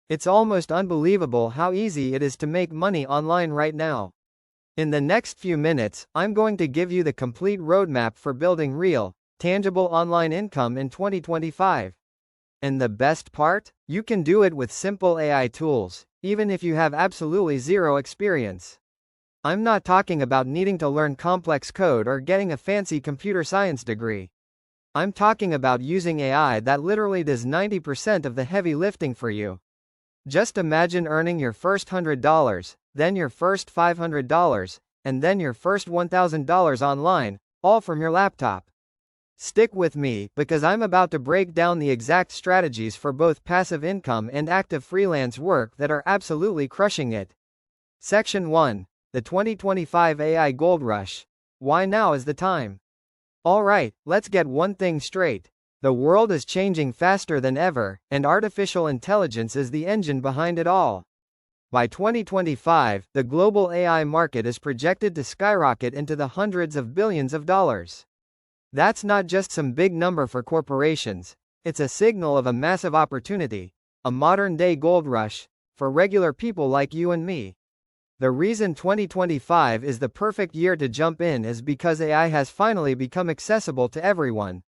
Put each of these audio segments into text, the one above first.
It's almost unbelievable how easy it is to make money online right now. In the next few minutes, I'm going to give you the complete roadmap for building real, tangible online income in 2025. And the best part? You can do it with simple AI tools, even if you have absolutely zero experience. I'm not talking about needing to learn complex code or getting a fancy computer science degree. I'm talking about using AI that literally does 90% of the heavy lifting for you. Just imagine earning your first $100, then your first $500, and then your first $1,000 online, all from your laptop. Stick with me, because I'm about to break down the exact strategies for both passive income and active freelance work that are absolutely crushing it. Section 1. The 2025 AI Gold Rush. Why now is the time? Alright, let's get one thing straight. The world is changing faster than ever, and artificial intelligence is the engine behind it all. By 2025, the global AI market is projected to skyrocket into the hundreds of billions of dollars. That's not just some big number for corporations, it's a signal of a massive opportunity, a modern-day gold rush, for regular people like you and me. The reason 2025 is the perfect year to jump in is because AI has finally become accessible to everyone.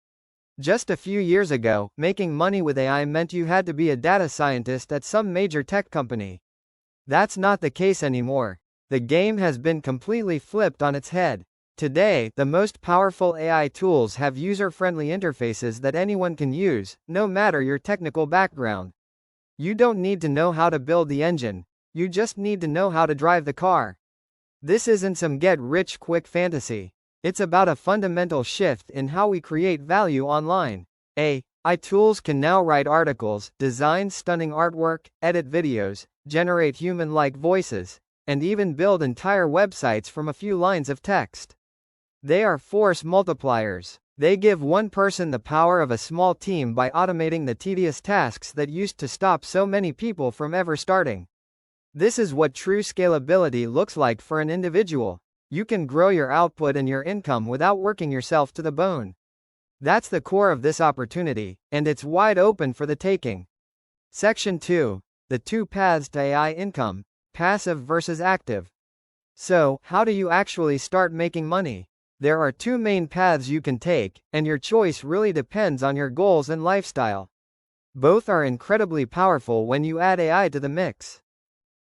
Just a few years ago, making money with AI meant you had to be a data scientist at some major tech company. That's not the case anymore. The game has been completely flipped on its head. Today, the most powerful AI tools have user-friendly interfaces that anyone can use, no matter your technical background. You don't need to know how to build the engine, you just need to know how to drive the car. This isn't some get-rich-quick fantasy. It's about a fundamental shift in how we create value online. AI tools can now write articles, design stunning artwork, edit videos, generate human-like voices, and even build entire websites from a few lines of text. They are force multipliers. They give one person the power of a small team by automating the tedious tasks that used to stop so many people from ever starting. This is what true scalability looks like for an individual. You can grow your output and your income without working yourself to the bone. That's the core of this opportunity, and it's wide open for the taking. Section 2. The two paths to AI income, passive versus active. So, how do you actually start making money? There are two main paths you can take, and your choice really depends on your goals and lifestyle. Both are incredibly powerful when you add AI to the mix.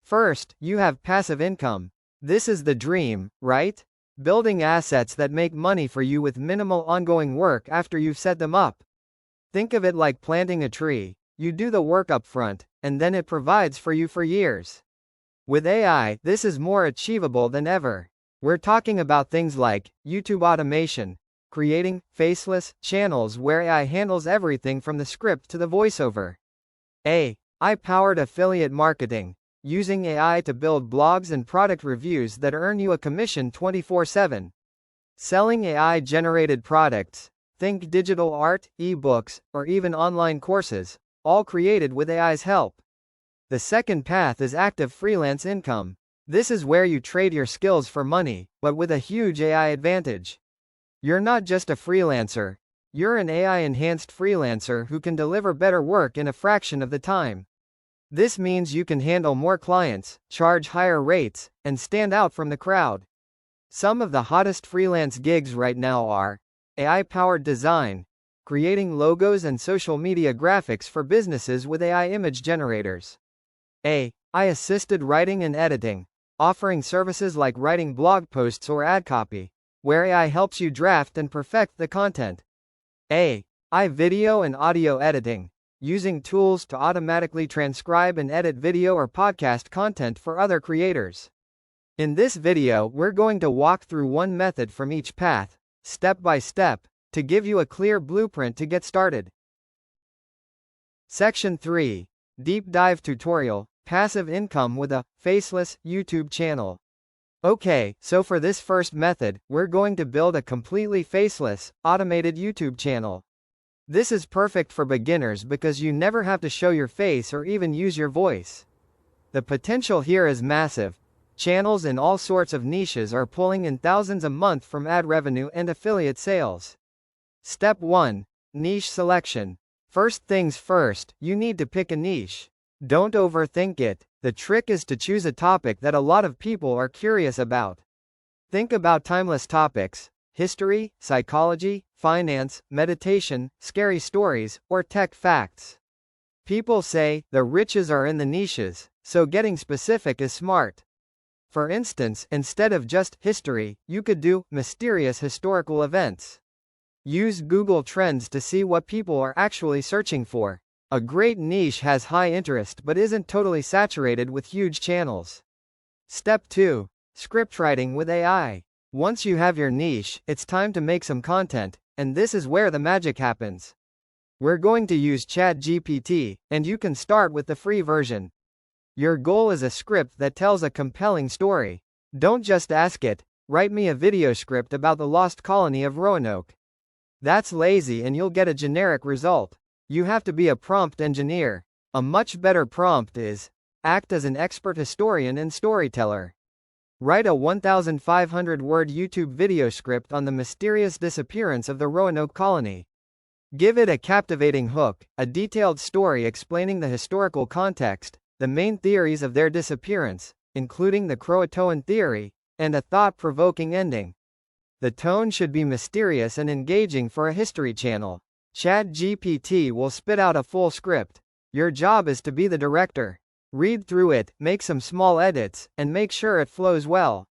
First, you have passive income. This is the dream, right? Building assets that make money for you with minimal ongoing work after you've set them up. Think of it like planting a tree. You do the work up front, and then it provides for you for years. With AI, this is more achievable than ever. We're talking about things like YouTube automation, creating faceless channels where AI handles everything from the script to the voiceover. AI-powered affiliate marketing. Using AI to build blogs and product reviews that earn you a commission 24/7. Selling AI-generated products, think digital art, ebooks, or even online courses, all created with AI's help. The second path is active freelance income. This is where you trade your skills for money, but with a huge AI advantage. You're not just a freelancer, you're an AI-enhanced freelancer who can deliver better work in a fraction of the time. This means you can handle more clients, charge higher rates, and stand out from the crowd. Some of the hottest freelance gigs right now are AI-powered design, creating logos and social media graphics for businesses with AI image generators. AI-assisted writing and editing, offering services like writing blog posts or ad copy, where AI helps you draft and perfect the content. AI video and audio editing, using tools to automatically transcribe and edit video or podcast content for other creators. In this video, we're going to walk through one method from each path, step by step, to give you a clear blueprint to get started. Section 3. Deep Dive Tutorial, Passive Income with a Faceless YouTube Channel. Okay, so for this first method, we're going to build a completely faceless, automated YouTube channel. This is perfect for beginners because you never have to show your face or even use your voice. The potential here is massive. Channels in all sorts of niches are pulling in thousands a month from ad revenue and affiliate sales. Step 1. Niche selection. First things first, you need to pick a niche. Don't overthink it. The trick is to choose a topic that a lot of people are curious about. Think about timeless topics: history, psychology, finance, meditation, scary stories, or tech facts. People say the riches are in the niches, so getting specific is smart. For instance, instead of just history, you could do mysterious historical events. Use Google Trends to see what people are actually searching for. A great niche has high interest but isn't totally saturated with huge channels. Step 2. Scriptwriting with AI. Once you have your niche, it's time to make some content, and this is where the magic happens. We're going to use ChatGPT, and you can start with the free version. Your goal is a script that tells a compelling story. Don't just ask it, write me a video script about the lost colony of Roanoke. That's lazy and you'll get a generic result. You have to be a prompt engineer. A much better prompt is, act as an expert historian and storyteller. Write a 1,500-word YouTube video script on the mysterious disappearance of the Roanoke colony. Give it a captivating hook, a detailed story explaining the historical context, the main theories of their disappearance, including the Croatoan theory, and a thought-provoking ending. The tone should be mysterious and engaging for a history channel. ChatGPT will spit out a full script. Your job is to be the director. Read through it, make some small edits, and make sure it flows well.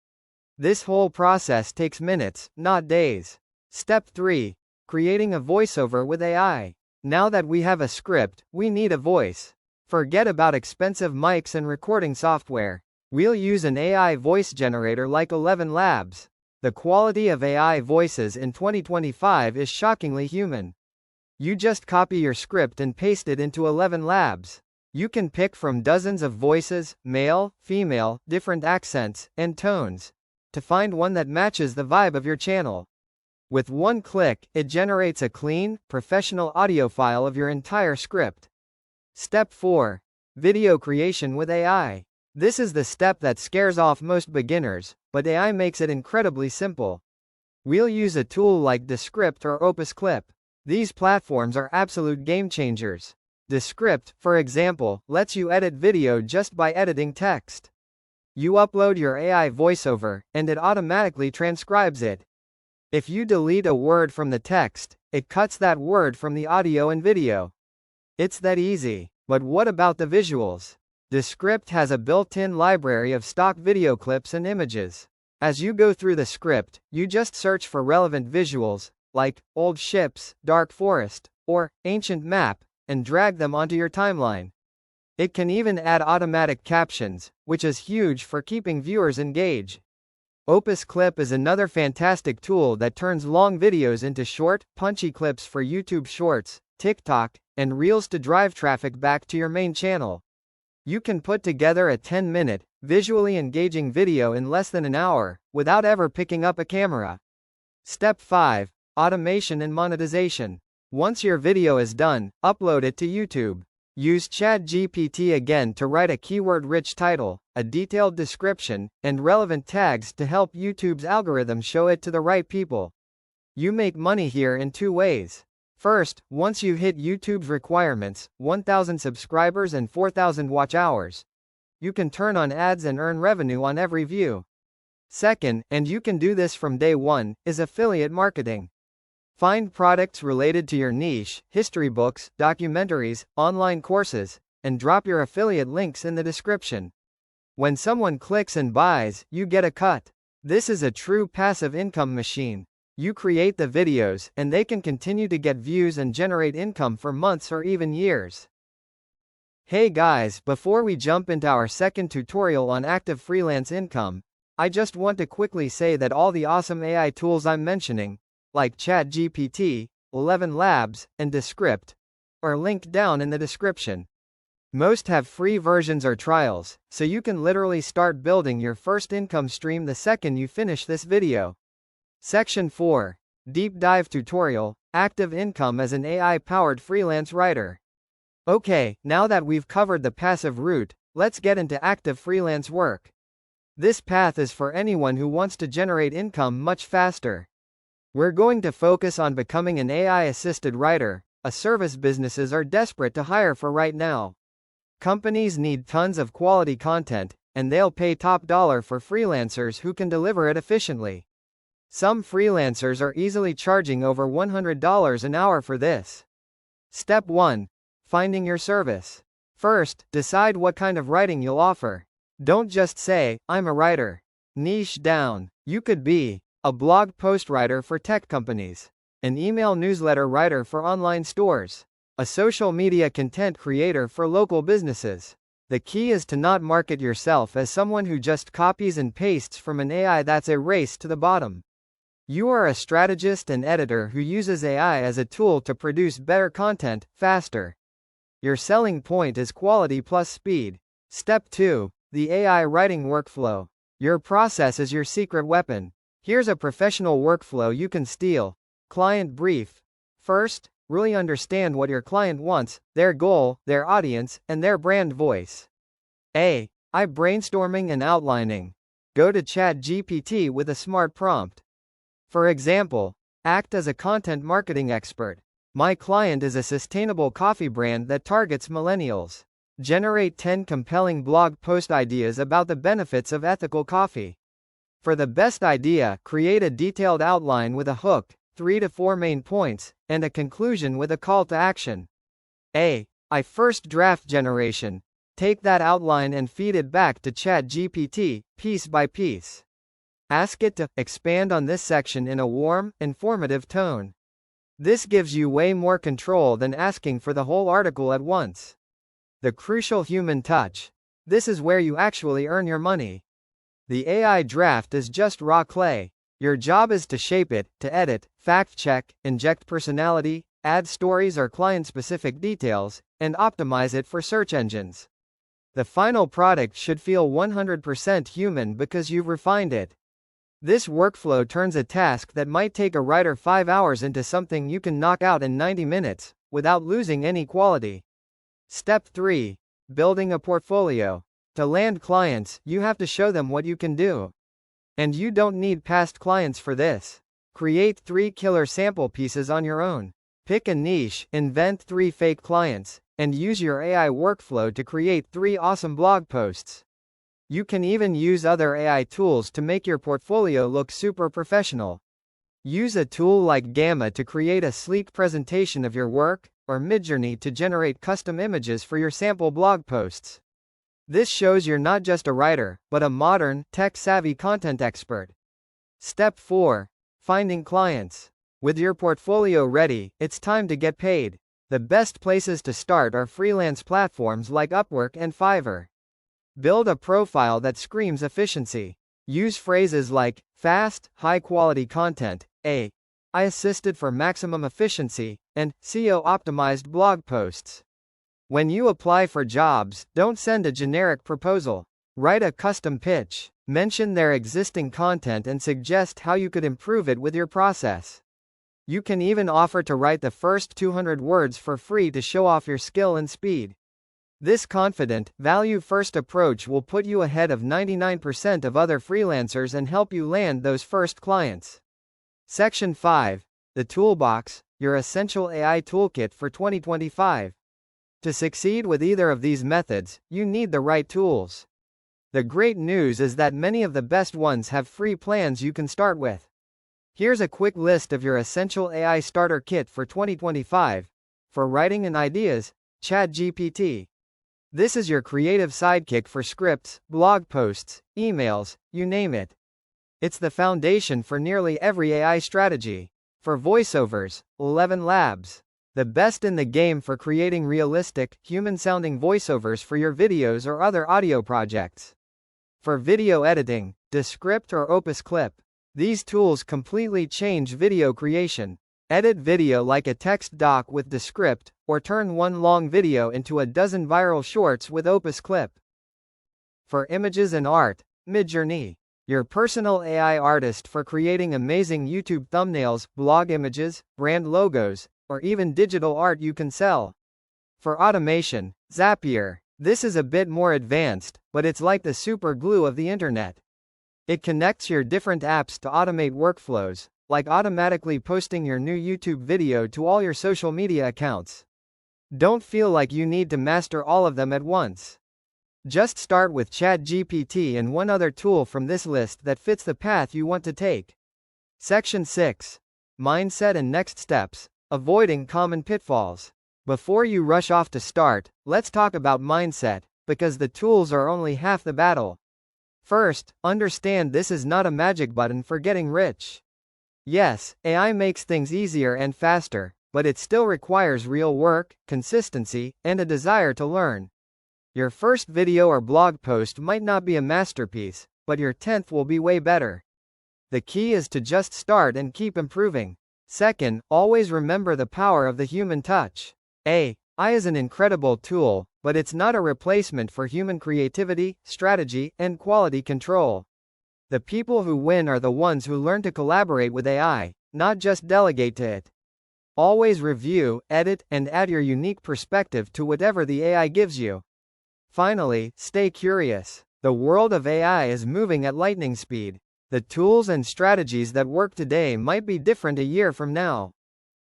This whole process takes minutes, not days. Step 3. Creating a voiceover with AI. Now that we have a script, we need a voice. Forget about expensive mics and recording software. We'll use an AI voice generator like 11 Labs. The quality of AI voices in 2025 is shockingly human. You just copy your script and paste it into 11 Labs. You can pick from dozens of voices, male, female, different accents, and tones, to find one that matches the vibe of your channel. With one click, it generates a clean, professional audio file of your entire script. Step 4. Video creation with AI. This is the step that scares off most beginners, but AI makes it incredibly simple. We'll use a tool like Descript or Opus Clip. These platforms are absolute game changers. Descript, for example, lets you edit video just by editing text. You upload your AI voiceover, and it automatically transcribes it. If you delete a word from the text, it cuts that word from the audio and video. It's that easy. But what about the visuals? Descript has a built-in library of stock video clips and images. As you go through the script, you just search for relevant visuals, like old ships, dark forest, or ancient map, and drag them onto your timeline. It can even add automatic captions, which is huge for keeping viewers engaged. Opus Clip is another fantastic tool that turns long videos into short, punchy clips for YouTube Shorts, TikTok, and Reels to drive traffic back to your main channel. You can put together a 10-minute, visually engaging video in less than an hour, without ever picking up a camera. Step 5. Automation and monetization. Once your video is done, upload it to YouTube. Use ChatGPT again to write a keyword-rich title, a detailed description, and relevant tags to help YouTube's algorithm show it to the right people. You make money here in 2 ways. First, once you hit YouTube's requirements, 1,000 subscribers and 4,000 watch hours, you can turn on ads and earn revenue on every view. Second, and you can do this from day one, is affiliate marketing. Find products related to your niche, history books, documentaries, online courses, and drop your affiliate links in the description. When someone clicks and buys, you get a cut. This is a true passive income machine. You create the videos, and they can continue to get views and generate income for months or even years. Hey guys, before we jump into our second tutorial on active freelance income, I just want to quickly say that all the awesome AI tools I'm mentioning, like ChatGPT, 11 Labs, and Descript, are linked down in the description. Most have free versions or trials, so you can literally start building your first income stream the second you finish this video. Section 4. Deep Dive Tutorial, Active Income as an AI-powered freelance writer. Okay, now that we've covered the passive route, let's get into active freelance work. This path is for anyone who wants to generate income much faster. We're going to focus on becoming an AI-assisted writer, a service businesses are desperate to hire for right now. Companies need tons of quality content, and they'll pay top dollar for freelancers who can deliver it efficiently. Some freelancers are easily charging over $100 an hour for this. Step 1. Finding your service. First, decide what kind of writing you'll offer. Don't just say, "I'm a writer." Niche down. You could be a blog post writer for tech companies, an email newsletter writer for online stores, a social media content creator for local businesses. The key is to not market yourself as someone who just copies and pastes from an AI. That's a race to the bottom. You are a strategist and editor who uses AI as a tool to produce better content, faster. Your selling point is quality plus speed. Step 2. The AI writing workflow. Your process is your secret weapon. Here's a professional workflow you can steal. Client brief. First, really understand what your client wants, their goal, their audience, and their brand voice. AI brainstorming and outlining. Go to ChatGPT with a smart prompt. For example, act as a content marketing expert. My client is a sustainable coffee brand that targets millennials. Generate 10 compelling blog post ideas about the benefits of ethical coffee. For the best idea, create a detailed outline with a hook, 3 to 4 main points, and a conclusion with a call to action. AI first draft generation. Take that outline and feed it back to ChatGPT, piece by piece. Ask it to expand on this section in a warm, informative tone. This gives you way more control than asking for the whole article at once. The crucial human touch. This is where you actually earn your money. The AI draft is just raw clay. Your job is to shape it, to edit, fact-check, inject personality, add stories or client-specific details, and optimize it for search engines. The final product should feel 100% human because you've refined it. This workflow turns a task that might take a writer 5 hours into something you can knock out in 90 minutes, without losing any quality. Step 3. Building a portfolio. To land clients, you have to show them what you can do. And you don't need past clients for this. Create 3 killer sample pieces on your own. Pick a niche, invent 3 fake clients, and use your AI workflow to create 3 awesome blog posts. You can even use other AI tools to make your portfolio look super professional. Use a tool like Gamma to create a sleek presentation of your work, or Midjourney to generate custom images for your sample blog posts. This shows you're not just a writer, but a modern, tech-savvy content expert. Step 4. Finding clients. With your portfolio ready, it's time to get paid. The best places to start are freelance platforms like Upwork and Fiverr. Build a profile that screams efficiency. Use phrases like, fast, high-quality content, AI assisted for maximum efficiency, and SEO-optimized blog posts. When you apply for jobs, don't send a generic proposal. Write a custom pitch. Mention their existing content and suggest how you could improve it with your process. You can even offer to write the first 200 words for free to show off your skill and speed. This confident, value-first approach will put you ahead of 99% of other freelancers and help you land those first clients. Section 5. The Toolbox, your essential AI toolkit for 2025. To succeed with either of these methods, you need the right tools. The great news is that many of the best ones have free plans you can start with. Here's a quick list of your essential AI starter kit for 2025. For writing and ideas, ChatGPT. This is your creative sidekick for scripts, blog posts, emails, you name it. It's the foundation for nearly every AI strategy. For voiceovers, 11 Labs. The best in the game for creating realistic, human-sounding voiceovers for your videos or other audio projects. For video editing, Descript or Opus Clip. These tools completely change video creation. Edit video like a text doc with Descript, or turn one long video into a dozen viral shorts with Opus Clip. For images and art, Midjourney. Your personal AI artist for creating amazing YouTube thumbnails, blog images, brand logos, or even digital art you can sell. For automation, Zapier. This is a bit more advanced, but it's like the super glue of the internet. It connects your different apps to automate workflows, like automatically posting your new YouTube video to all your social media accounts. Don't feel like you need to master all of them at once. Just start with ChatGPT and one other tool from this list that fits the path you want to take. Section 6. Mindset and Next Steps. Avoiding Common Pitfalls. Before you rush off to start, let's talk about mindset, because the tools are only half the battle. First, understand this is not a magic button for getting rich. Yes, AI makes things easier and faster, but it still requires real work, consistency, and a desire to learn. Your first video or blog post might not be a masterpiece, but your 10th will be way better. The key is to just start and keep improving. Second, always remember the power of the human touch. AI is an incredible tool, but it's not a replacement for human creativity, strategy, and quality control. The people who win are the ones who learn to collaborate with AI, not just delegate to it. Always review, edit, and add your unique perspective to whatever the AI gives you. Finally, stay curious. The world of AI is moving at lightning speed. The tools and strategies that work today might be different a year from now.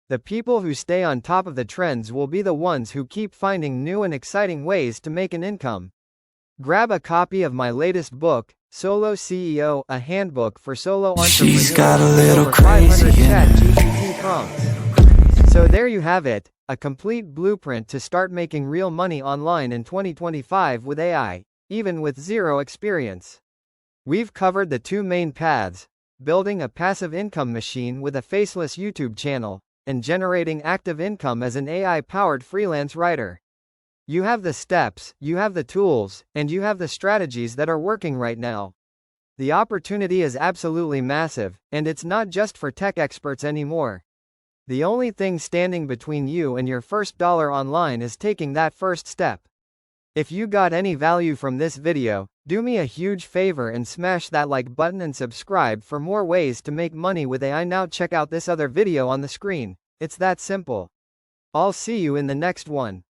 The people who stay on top of the trends will be the ones who keep finding new and exciting ways to make an income. Grab a copy of my latest book, Solo CEO, a handbook for solo entrepreneurs. She's got a little over crazy 500 in her. ChatGPT prompts. So there you have it, a complete blueprint to start making real money online in 2025 with AI, even with zero experience. We've covered the two main paths: building a passive income machine with a faceless YouTube channel, and generating active income as an AI-powered freelance writer. You have the steps, you have the tools, and you have the strategies that are working right now. The opportunity is absolutely massive, and it's not just for tech experts anymore. The only thing standing between you and your first dollar online is taking that first step. If you got any value from this video, do me a huge favor and smash that like button and subscribe for more ways to make money with AI. Now check out this other video on the screen. It's that simple. I'll see you in the next one.